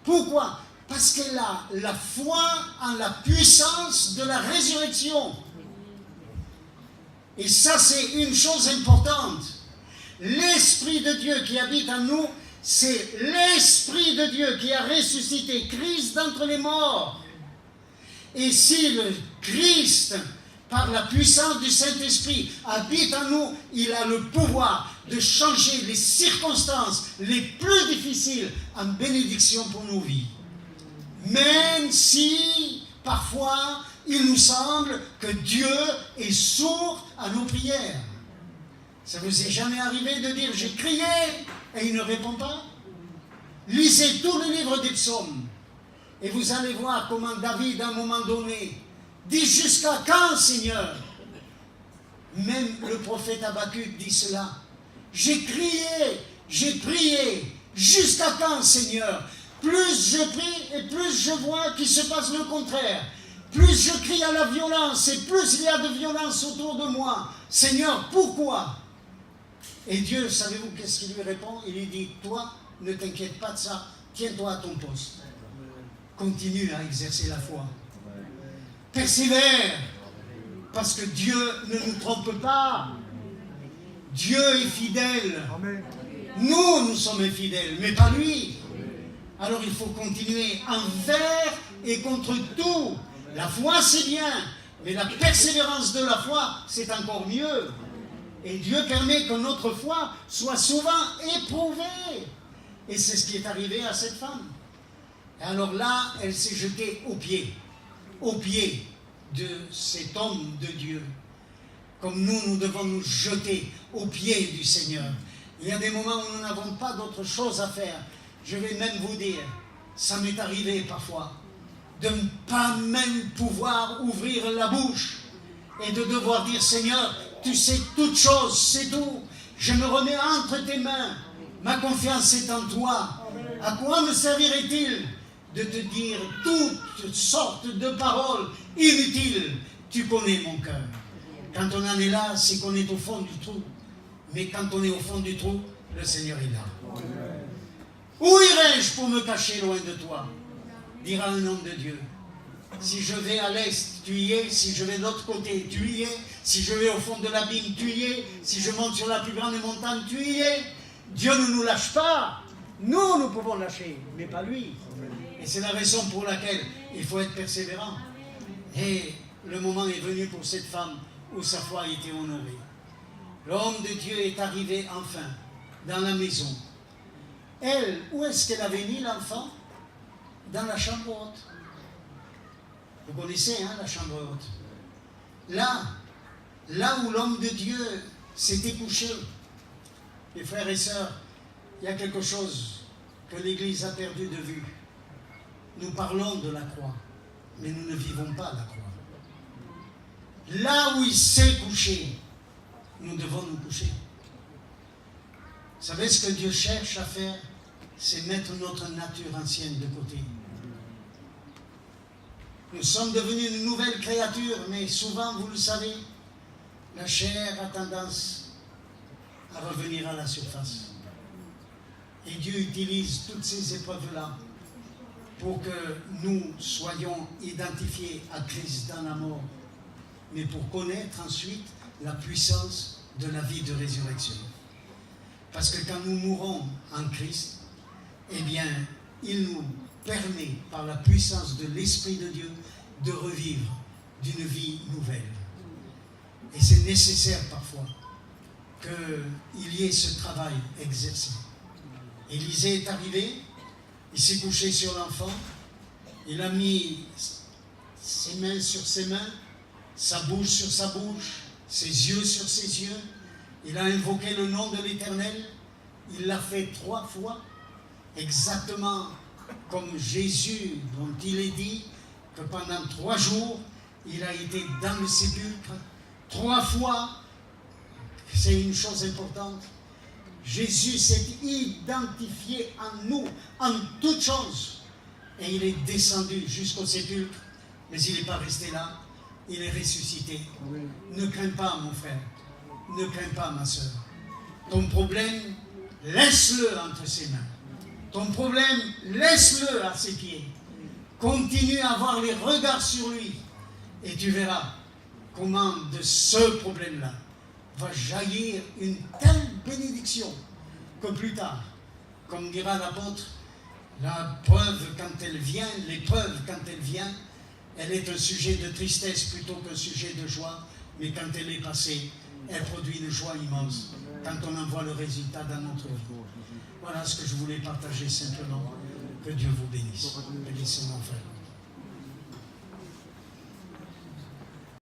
Pourquoi? Parce qu'elle a la foi en la puissance de la résurrection. Et ça, c'est une chose importante. L'Esprit de Dieu qui habite en nous, c'est l'Esprit de Dieu qui a ressuscité Christ d'entre les morts. Et si le Christ, par la puissance du Saint-Esprit, habite en nous, il a le pouvoir de changer les circonstances les plus difficiles en bénédiction pour nos vies. Même si, parfois, il nous semble que Dieu est sourd à nos prières. Ça ne vous est jamais arrivé de dire « j'ai crié » et il ne répond pas? Lisez tout le livre des psaumes et vous allez voir comment David, à un moment donné, dit « jusqu'à quand, Seigneur ?» Même le prophète Habakkuk dit cela. « J'ai crié, j'ai prié, jusqu'à quand, Seigneur ?» Plus je prie et plus je vois qu'il se passe le contraire. Plus je crie à la violence et plus il y a de violence autour de moi. Seigneur, pourquoi? Et Dieu, savez-vous qu'est-ce qu'il lui répond? Il lui dit, toi, ne t'inquiète pas de ça, tiens-toi à ton poste. Continue à exercer la foi. Persévère, parce que Dieu ne nous trompe pas. Dieu est fidèle. Nous sommes infidèles, mais pas lui. Alors il faut continuer envers et contre tout. La foi, c'est bien, mais la persévérance de la foi, c'est encore mieux. Et Dieu permet que notre foi soit souvent éprouvée. Et c'est ce qui est arrivé à cette femme. Et alors là, elle s'est jetée aux pieds de cet homme de Dieu. Comme nous devons nous jeter aux pieds du Seigneur. Il y a des moments où nous n'avons pas d'autre chose à faire. Je vais même vous dire, ça m'est arrivé parfois, de ne pas même pouvoir ouvrir la bouche et de devoir dire, Seigneur, tu sais toutes choses, c'est tout. Je me remets entre tes mains. Ma confiance est en toi. À quoi me servirait-il de te dire toutes sortes de paroles inutiles? Tu connais mon cœur. Quand on en est là, c'est qu'on est au fond du trou. Mais quand on est au fond du trou, le Seigneur est là. Où irai-je pour me cacher loin de toi? Dira un homme de Dieu. Si je vais à l'est, tu y es. Si je vais de l'autre côté, tu y es. Si je vais au fond de l'abîme, tu y es. Si je monte sur la plus grande montagne, tu y es. Dieu ne nous lâche pas. Nous pouvons lâcher, mais pas lui. Et c'est la raison pour laquelle il faut être persévérant. Et le moment est venu pour cette femme où sa foi a été honorée. L'homme de Dieu est arrivé enfin dans la maison. Elle, où est-ce qu'elle avait mis l'enfant? Dans la chambre haute. Vous connaissez, la chambre haute. Là où l'homme de Dieu s'était couché. Les frères et sœurs, il y a quelque chose que l'Église a perdu de vue. Nous parlons de la croix, mais nous ne vivons pas la croix. Là où il s'est couché, nous devons nous coucher. Vous savez ce que Dieu cherche à faire? C'est mettre notre nature ancienne de côté. Nous sommes devenus une nouvelle créature, mais souvent, vous le savez, la chair a tendance à revenir à la surface. Et Dieu utilise toutes ces épreuves-là pour que nous soyons identifiés à Christ dans la mort, mais pour connaître ensuite la puissance de la vie de résurrection. Parce que quand nous mourrons en Christ, eh bien, il nous permet, par la puissance de l'Esprit de Dieu, de revivre d'une vie nouvelle. Et c'est nécessaire parfois qu'il y ait ce travail exercé. Élisée est arrivé, il s'est couché sur l'enfant, il a mis ses mains sur ses mains, sa bouche sur sa bouche, ses yeux sur ses yeux, il a invoqué le nom de l'Éternel, il l'a fait 3 fois, exactement comme Jésus dont il est dit que pendant 3 jours, il a été dans le sépulcre. 3 fois, c'est une chose importante, Jésus s'est identifié en nous, en toutes choses, et il est descendu jusqu'au sépulcre, mais il n'est pas resté là, il est ressuscité. Oui. Ne crains pas, mon frère, ne crains pas, ma soeur. Ton problème, laisse-le entre ses mains. Ton problème, laisse-le à ses pieds. Continue à avoir les regards sur lui, et tu verras comment de ce problème-là va jaillir une telle bénédiction que plus tard, comme dira l'apôtre, la preuve quand elle vient, l'épreuve quand elle vient, elle est un sujet de tristesse plutôt qu'un sujet de joie, mais quand elle est passée, elle produit une joie immense quand on en voit le résultat dans notre vie. Voilà ce que je voulais partager simplement. Que Dieu vous bénisse. Bénissez mon frère.